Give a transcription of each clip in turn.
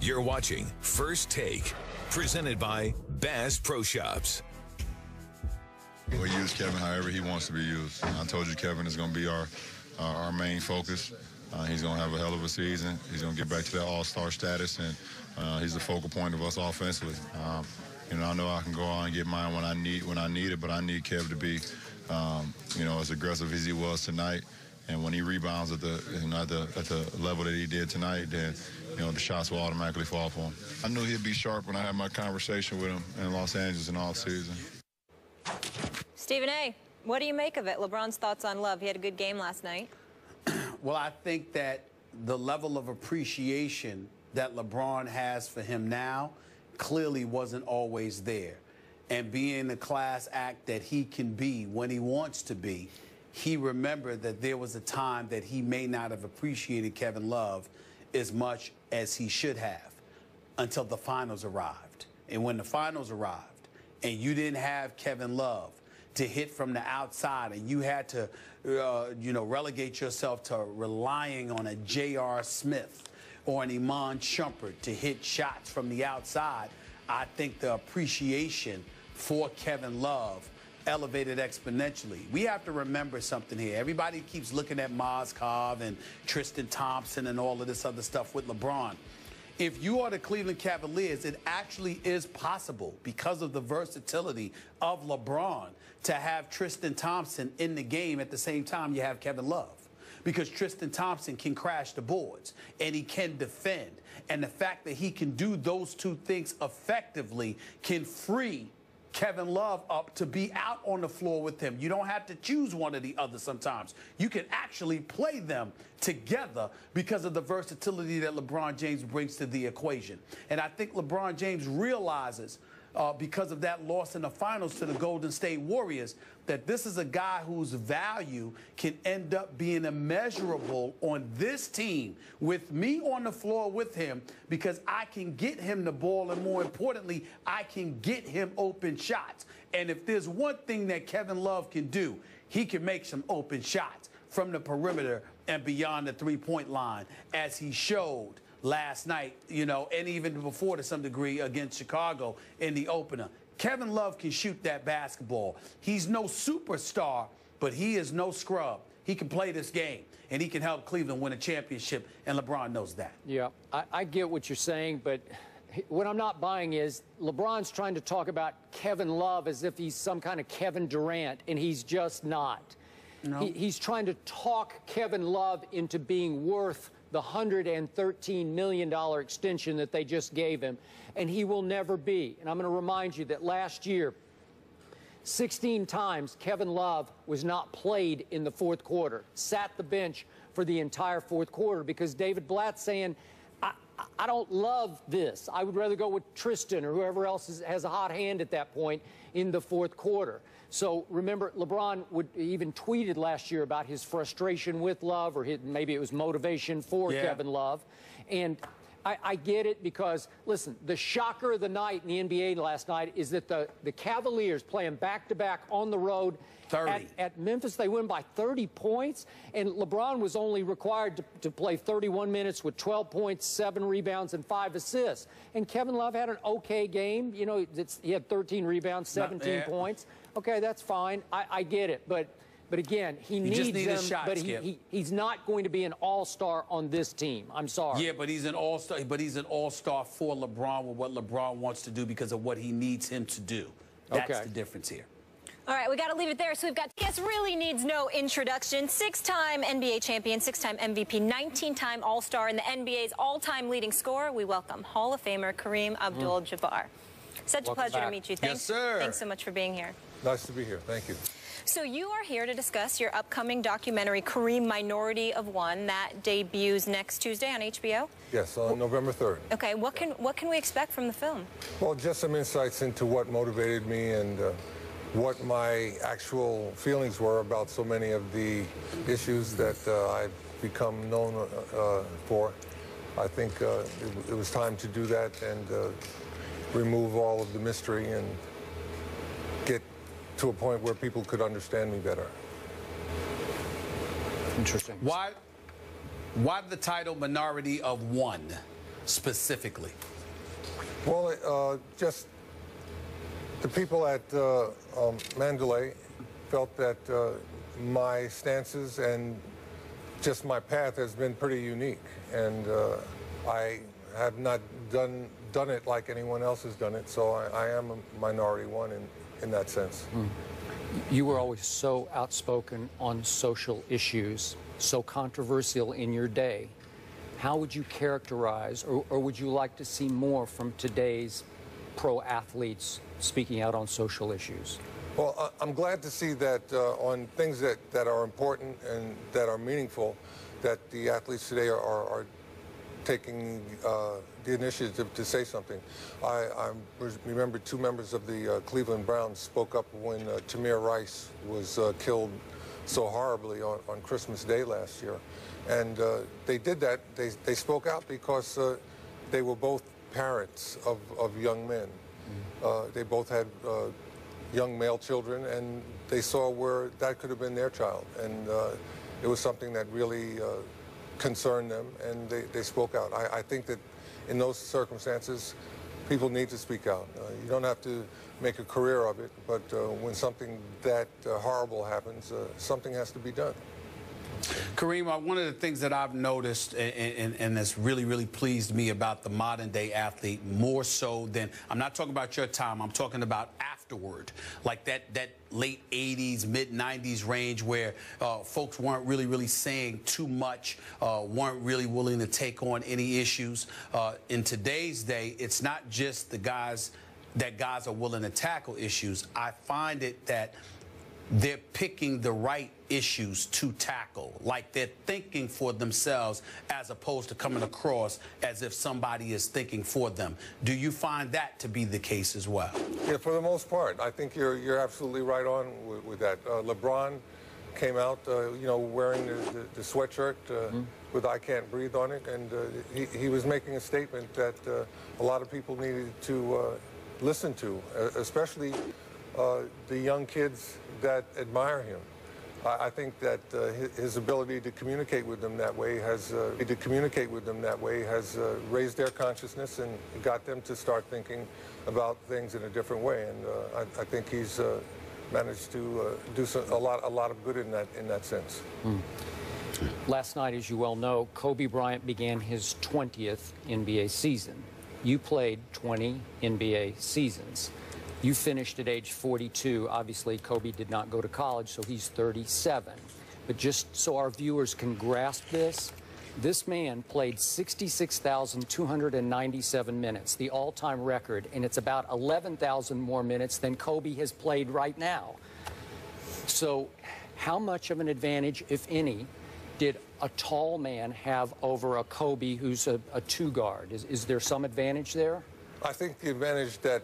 You're watching First Take, presented by Bass Pro Shops. We'll use Kevin however he wants to be used. I told you Kevin is going to be our main focus. He's going to have a hell of a season. He's going to get back to that all-star status, and he's the focal point of us offensively. I know I can go out and get mine when I need it, but I need Kev to be, as aggressive as he was tonight. And when he rebounds at the level that he did tonight, then the shots will automatically fall for him. I knew he'd be sharp when I had my conversation with him in Los Angeles in off-season. Stephen A., what do you make of it? LeBron's thoughts on Love. He had a good game last night. Well, I think that the level of appreciation that LeBron has for him now clearly wasn't always there. And being the class act that he can be when he wants to be, he remembered that there was a time that he may not have appreciated Kevin Love as much as he should have until the finals arrived. And when the finals arrived and you didn't have Kevin Love to hit from the outside, and you had to, relegate yourself to relying on a J.R. Smith or an Iman Shumpert to hit shots from the outside, I think the appreciation for Kevin Love elevated exponentially. We have to remember something here. Everybody keeps looking at Mozgov and Tristan Thompson and all of this other stuff with LeBron. If you are the Cleveland Cavaliers, it actually is possible, because of the versatility of LeBron, to have Tristan Thompson in the game at the same time you have Kevin Love. Because Tristan Thompson can crash the boards, and he can defend. And the fact that he can do those two things effectively can free Kevin Love up to be out on the floor with him. You don't have to choose one or the other sometimes. You can actually play them together because of the versatility that LeBron James brings to the equation. And I think LeBron James realizes, because of that loss in the finals to the Golden State Warriors, that this is a guy whose value can end up being immeasurable on this team with me on the floor with him, because I can get him the ball, and more importantly, I can get him open shots. And if there's one thing that Kevin Love can do, he can make some open shots from the perimeter and beyond the three-point line, as he showed last night, and even before to some degree against Chicago in the opener. Kevin Love can shoot that basketball. He's no superstar, but he is no scrub. He can play this game, and he can help Cleveland win a championship, and LeBron knows that. Yeah, I get what you're saying, but what I'm not buying is LeBron's trying to talk about Kevin Love as if he's some kind of Kevin Durant, and he's just not. No. He's trying to talk Kevin Love into being worth the $113 million extension that they just gave him, and he will never be. And I'm going to remind you that last year, 16 times Kevin Love was not played in the fourth quarter, sat the bench for the entire fourth quarter, because David Blatt's saying, I don't love this. I would rather go with Tristan or whoever else has a hot hand at that point in the fourth quarter. So remember, LeBron even tweeted last year about his frustration with Love, or maybe it was motivation for Kevin Love. And I get it, because, listen, the shocker of the night in the NBA last night is that the Cavaliers, playing back-to-back on the road at Memphis, they win by 30 points, and LeBron was only required to play 31 minutes with 12 points, 7 rebounds, and 5 assists. And Kevin Love had an okay game. He had 13 rebounds, 17 points. Okay, that's fine. I get it. But again, he needs them. Shot, but he's not going to be an all-star on this team. I'm sorry. Yeah, but he's an all-star. But he's an all-star for LeBron with what LeBron wants to do, because of what he needs him to do. That's the difference here. All right, we got to leave it there. So we've got TS really needs no introduction. 6-time NBA champion, 6-time MVP, 19-time All-Star, and the NBA's all-time leading scorer. We welcome Hall of Famer Kareem Abdul-Jabbar. Such a pleasure to meet you. Thanks, yes, sir. Thanks so much for being here. Nice to be here. Thank you. So you are here to discuss your upcoming documentary, Kareem Minority of One, that debuts next Tuesday on HBO? Yes, on November 3rd. Okay, what can we expect from the film? Well, just some insights into what motivated me and what my actual feelings were about so many of the issues that I've become known for. I think it was time to do that and remove all of the mystery and get to a point where people could understand me better. Interesting. Why the title Minority of One? specifically? Well, just the people at Mandalay felt that my stances and just my path has been pretty unique, and I have not done it like anyone else has done it, so I am a minority one in that sense. You were always so outspoken on social issues, so controversial in your day. How would you characterize, or would you like to see more from today's pro athletes speaking out on social issues? Well, I'm glad to see that on things that are important and that are meaningful, that the athletes today are taking the initiative to say something. I remember two members of the Cleveland Browns spoke up when Tamir Rice was killed so horribly on Christmas Day last year. And they did that. They spoke out because they were both parents of young men. They both had young male children, and they saw where that could have been their child. And it was something that really concerned them, and they spoke out. I think that in those circumstances, people need to speak out. You don't have to make a career of it, but when something that horrible happens, something has to be done. Kareem, one of the things that I've noticed and that's really, really pleased me about the modern day athlete, more so than, I'm not talking about your time, I'm talking about afterward, like that late 80s, mid 90s range where folks weren't really saying too much, weren't really willing to take on any issues. In today's day, it's not just the guys are willing to tackle issues. I find it that they're picking the right issues to tackle, like they're thinking for themselves as opposed to coming across as if somebody is thinking for them. Do you find that to be the case as well? Yeah, for the most part. I think you're absolutely right on with that. LeBron came out, you know, wearing the sweatshirt with "I Can't Breathe" on it, and he was making a statement that a lot of people needed to listen to, especially the young kids that admire him. I think that his ability to communicate with them that way has raised their consciousness and got them to start thinking about things in a different way. And I think he's managed to do a lot of good in that sense. Last night, as you well know, Kobe Bryant began his 20th NBA season. You played 20 NBA seasons. You finished at age 42. Obviously, Kobe did not go to college, so he's 37. But just so our viewers can grasp this man played 66,297 minutes, the all-time record, and it's about 11,000 more minutes than Kobe has played right now. So how much of an advantage, if any, did a tall man have over a Kobe who's a two-guard? Is there some advantage there? I think the advantage that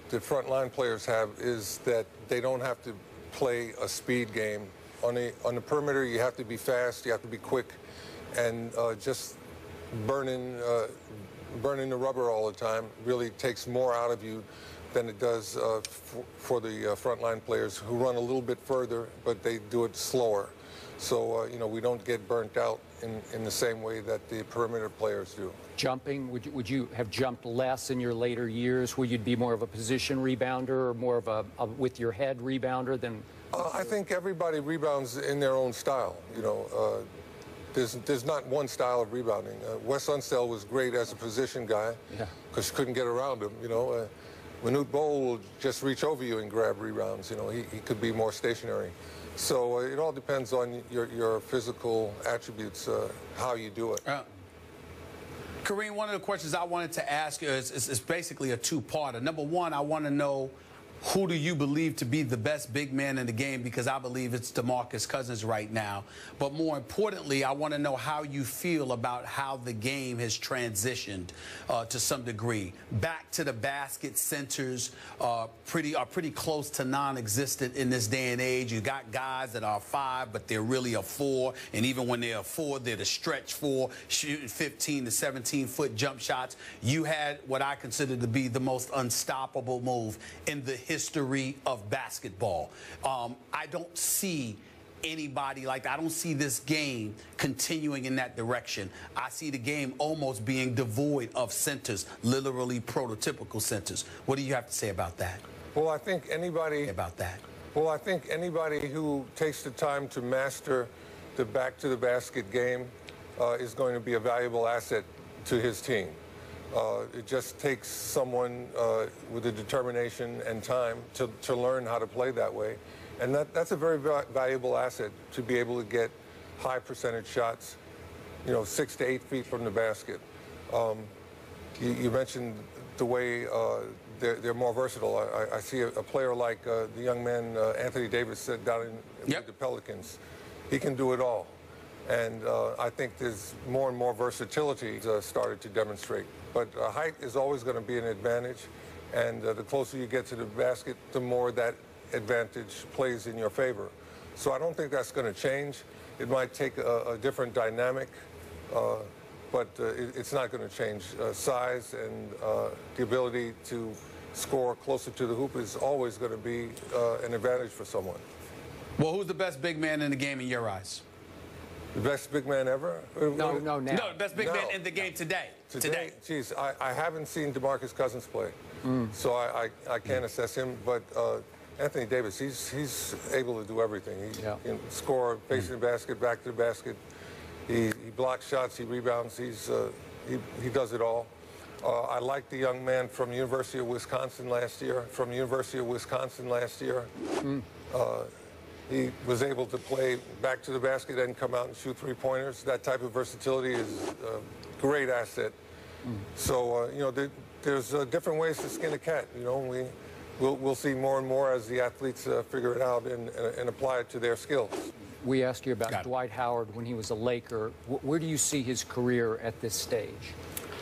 the front-line players have is that they don't have to play a speed game. On the perimeter, you have to be fast, you have to be quick, and just burning the rubber all the time really takes more out of you than it does for the front-line players who run a little bit further, but they do it slower. So, you know, we don't get burnt out in the same way that the perimeter players do. Jumping, would you have jumped less in your later years, where you'd be more of a position rebounder or more of a with your head rebounder than? I think everybody rebounds in their own style. You know, there's not one style of rebounding. Wes Unseld was great as a position guy because you couldn't get around him. You know, Manute Bol will just reach over you and grab rebounds. You know, he could be more stationary. So it all depends on your physical attributes, how you do it. Kareem, one of the questions I wanted to ask you is basically a two-parter. Number one, I want to know, who do you believe to be the best big man in the game? Because I believe it's DeMarcus Cousins right now. But more importantly, I want to know how you feel about how the game has transitioned to some degree. Back to the basket, centers are pretty close to non-existent in this day and age. You got guys that are 5, but they're really a 4. And even when they're a 4, they're the stretch 4, shooting 15 to 17-foot jump shots. You had what I consider to be the most unstoppable move in the history of basketball. I don't see anybody like that. I don't see this game continuing in that direction. I see the game almost being devoid of centers, literally prototypical centers. What do you have to say about that? Well, I think anybody who takes the time to master the back-to-the-basket game is going to be a valuable asset to his team. It just takes someone with the determination and time to learn how to play that way. And that's a very valuable asset, to be able to get high percentage shots, 6 to 8 feet from the basket. You mentioned the way they're more versatile. I see a player like the young man Anthony Davis down with the Pelicans. He can do it all. And I think there's more and more versatility started to demonstrate. But height is always going to be an advantage. And the closer you get to the basket, the more that advantage plays in your favor. So I don't think that's going to change. It might take a different dynamic, but it's not going to change. Size and the ability to score closer to the hoop is always going to be an advantage for someone. Well, who's the best big man in the game in your eyes? The best big man ever? No, No, the best big man in the game today. Today. Geez, I haven't seen DeMarcus Cousins play, so I can't assess him. But Anthony Davis, he's able to do everything. He can score, facing the basket, back to the basket. He blocks shots, he rebounds. He does it all. I like the young man from University of Wisconsin last year. He was able to play back to the basket and come out and shoot three-pointers. That type of versatility is a great asset. So, there's different ways to skin a cat. We'll see more and more as the athletes figure it out and apply it to their skills. We asked you about Dwight Howard when he was a Laker. Where do you see his career at this stage?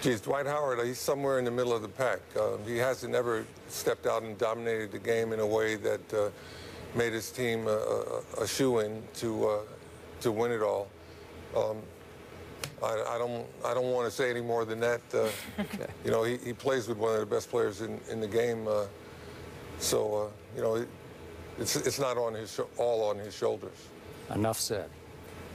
Geez, Dwight Howard, he's somewhere in the middle of the pack. He hasn't ever stepped out and dominated the game in a way that made his team a shoo-in to win it all. I don't want to say any more than that. He plays with one of the best players in the game. So it's not all on his shoulders. Enough said.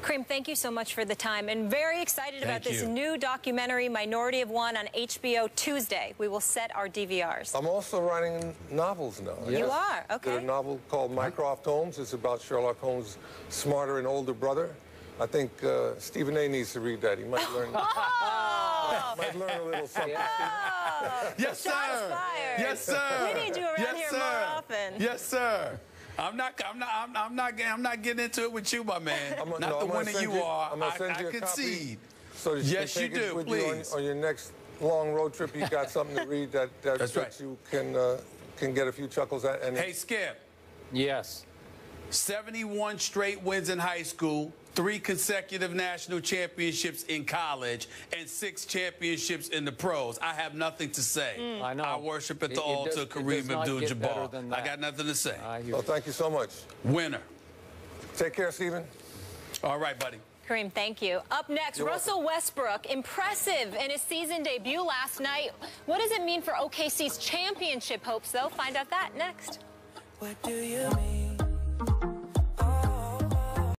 Kareem, thank you so much for the time, and very excited about this new documentary, Minority of One, on HBO Tuesday. We will set our DVRs. I'm also writing novels now. You are? Okay. There's a novel called Mycroft Holmes. It's about Sherlock Holmes' smarter and older brother. I think Stephen A. needs to read that. He might learn, might learn a little something. Yes, sir. Shots fired. Yes, sir. We need you around here more often. Yes, sir. I'm not getting into it with you, my man. Not the winner you are. I concede. So that yes, you you do. With Please. You on your next long road trip, you got something to read that you can get a few chuckles at. And hey, Skip. Yes. 71 straight wins in high school, 3 consecutive national championships in college, and 6 championships in the pros. I have nothing to say. I know. I worship at the altar of Kareem Abdul-Jabbar. I got nothing to say. Well, thank you so much. Winner. Take care, Stephen. All right, buddy. Kareem, thank you. Up next, Russell Westbrook, impressive in his season debut last night. What does it mean for OKC's championship hopes, though? Find out that next. What do you mean?